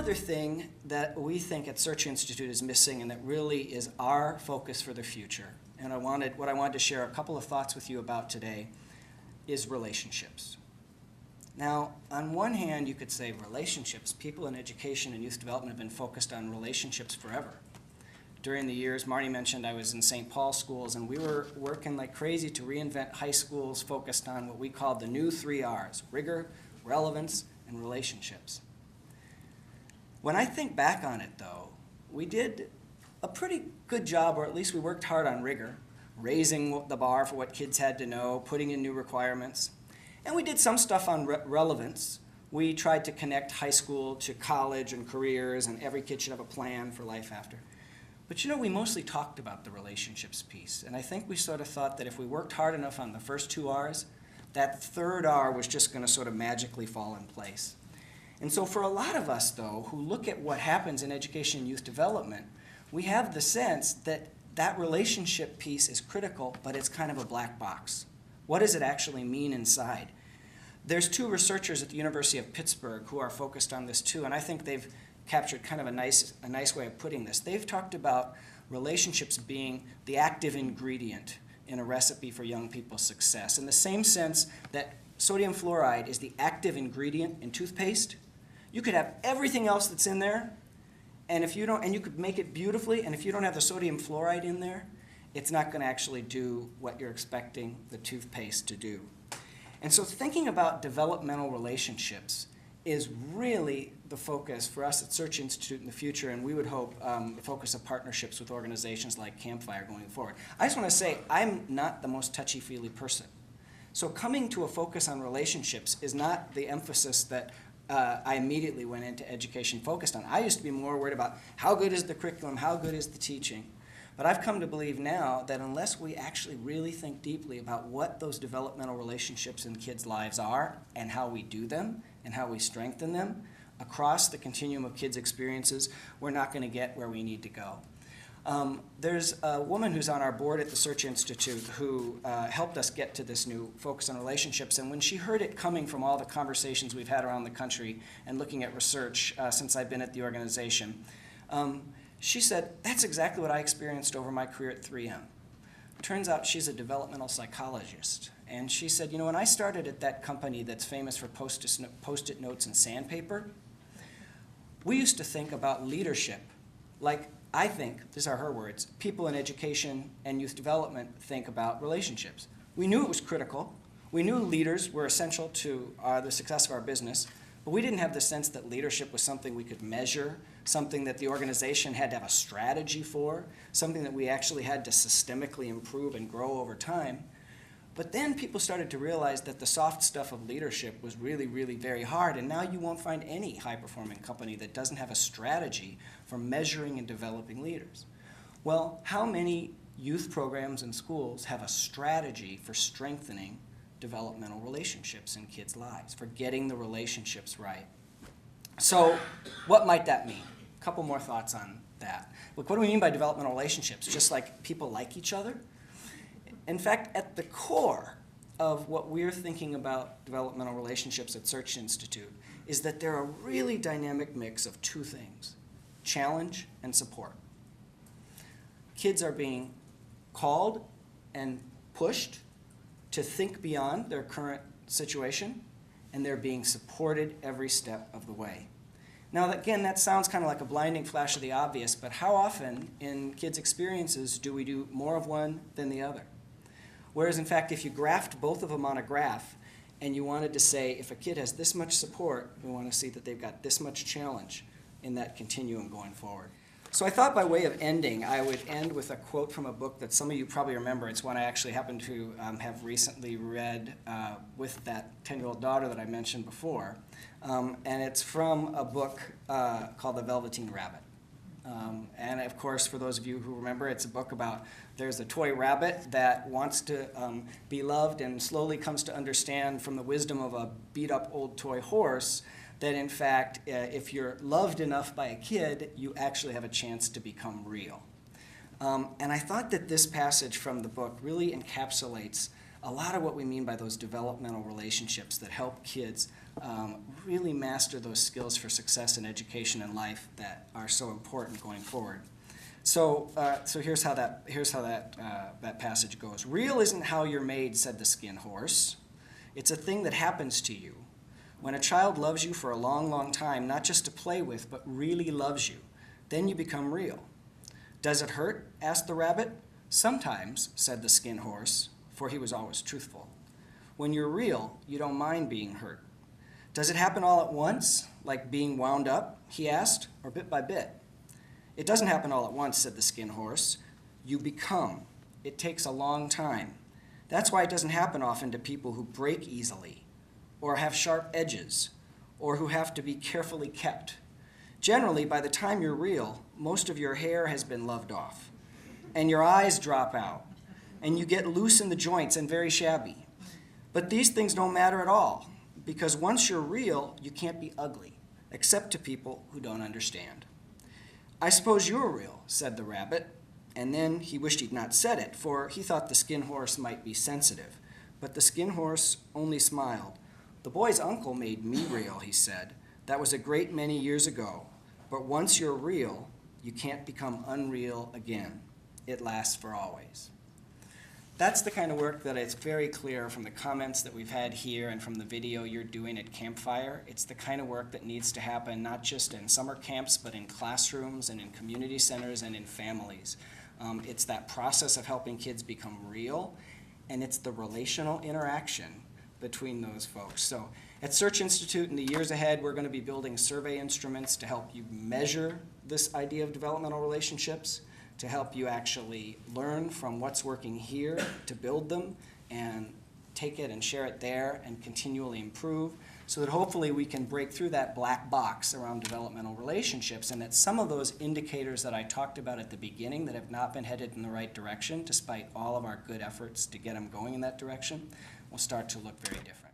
other thing that we think at Search Institute is missing and that really is our focus for the future, and what I wanted to share a couple of thoughts with you about today, is relationships. Now, on one hand, you could say relationships. People in education and youth development have been focused on relationships forever. During the years, Marty mentioned I was in St. Paul schools, and we were working like crazy to reinvent high schools focused on what we called the new 3 R's: rigor, relevance, and relationships. When I think back on it, though, we did a pretty good job, or at least we worked hard on rigor, raising the bar for what kids had to know, putting in new requirements. And we did some stuff on relevance. We tried to connect high school to college and careers, and every kid should have a plan for life after. But we mostly talked about the relationships piece. And I think we sort of thought that if we worked hard enough on the first 2 R's, that 3rd R was just going to sort of magically fall in place. And so for a lot of us, though, who look at what happens in education and youth development, we have the sense that that relationship piece is critical, but it's kind of a black box. What does it actually mean inside? There's 2 researchers at the University of Pittsburgh who are focused on this too, and I think they've captured kind of a nice way of putting this. They've talked about relationships being the active ingredient in a recipe for young people's success, in the same sense that sodium fluoride is the active ingredient in toothpaste. You could have everything else that's in there, and if you don't, and you could make it beautifully, and if you don't have the sodium fluoride in there, it's not going to actually do what you're expecting the toothpaste to do. And so thinking about developmental relationships is really the focus for us at Search Institute in the future, and we would hope the focus of partnerships with organizations like Campfire going forward. I just want to say I'm not the most touchy-feely person. So coming to a focus on relationships is not the emphasis that I immediately went into education focused on. I used to be more worried about how good is the curriculum, how good is the teaching. But I've come to believe now that unless we actually really think deeply about what those developmental relationships in kids' lives are and how we do them and how we strengthen them across the continuum of kids' experiences, we're not going to get where we need to go. There's a woman who's on our board at the Search Institute who helped us get to this new focus on relationships, and when she heard it coming from all the conversations we've had around the country and looking at research since I've been at the organization, she said, that's exactly what I experienced over my career at 3M. Turns out she's a developmental psychologist, and she said, when I started at that company that's famous for Post-it notes and sandpaper, we used to think about leadership like I think, these are her words, people in education and youth development think about relationships. We knew it was critical. We knew leaders were essential to the success of our business, but we didn't have the sense that leadership was something we could measure, something that the organization had to have a strategy for, something that we actually had to systemically improve and grow over time. But then people started to realize that the soft stuff of leadership was really, really very hard, and now you won't find any high-performing company that doesn't have a strategy for measuring and developing leaders. Well, how many youth programs and schools have a strategy for strengthening developmental relationships in kids' lives, for getting the relationships right? So what might that mean? A couple more thoughts on that. Look, what do we mean by developmental relationships? Just like people like each other? In fact, at the core of what we're thinking about developmental relationships at Search Institute is that they're a really dynamic mix of 2 things, challenge and support. Kids are being called and pushed to think beyond their current situation, and they're being supported every step of the way. Now, again, that sounds kind of like a blinding flash of the obvious, but how often in kids' experiences do we do more of one than the other? Whereas, in fact, if you graphed both of them on a graph and you wanted to say, if a kid has this much support, we want to see that they've got this much challenge in that continuum going forward. So I thought by way of ending, I would end with a quote from a book that some of you probably remember. It's one I actually happened to have recently read with that 10-year-old daughter that I mentioned before. And it's from a book called The Velveteen Rabbit. And of course, for those of you who remember, it's a book about there's a toy rabbit that wants to be loved and slowly comes to understand from the wisdom of a beat-up old toy horse that in fact, if you're loved enough by a kid, you actually have a chance to become real. And I thought that this passage from the book really encapsulates a lot of what we mean by those developmental relationships that help kids really master those skills for success in education and life that are so important going forward. So here's how that passage goes. Real isn't how you're made, said the skin horse. It's a thing that happens to you. When a child loves you for a long, long time, not just to play with, but really loves you, then you become real. Does it hurt? Asked the rabbit. Sometimes, said the skin horse, for he was always truthful. When you're real, you don't mind being hurt. Does it happen all at once, like being wound up, he asked, or bit by bit? It doesn't happen all at once, said the skin horse. You become. It takes a long time. That's why it doesn't happen often to people who break easily, or have sharp edges, or who have to be carefully kept. Generally, by the time you're real, most of your hair has been loved off, and your eyes drop out, and you get loose in the joints and very shabby. But these things don't matter at all, because once you're real, you can't be ugly, except to people who don't understand. I suppose you're real, said the rabbit, and then he wished he'd not said it, for he thought the skin horse might be sensitive. But the skin horse only smiled. The boy's uncle made me real, he said. That was a great many years ago. But once you're real, you can't become unreal again. It lasts for always. That's the kind of work that it's very clear from the comments that we've had here and from the video you're doing at Campfire. It's the kind of work that needs to happen not just in summer camps, but in classrooms and in community centers and in families. It's that process of helping kids become real, and it's the relational interaction between those folks. So at Search Institute in the years ahead, we're going to be building survey instruments to help you measure this idea of developmental relationships, to help you actually learn from what's working here to build them and take it and share it there and continually improve, so that hopefully we can break through that black box around developmental relationships, and that some of those indicators that I talked about at the beginning that have not been headed in the right direction, despite all of our good efforts to get them going in that direction, will start to look very different.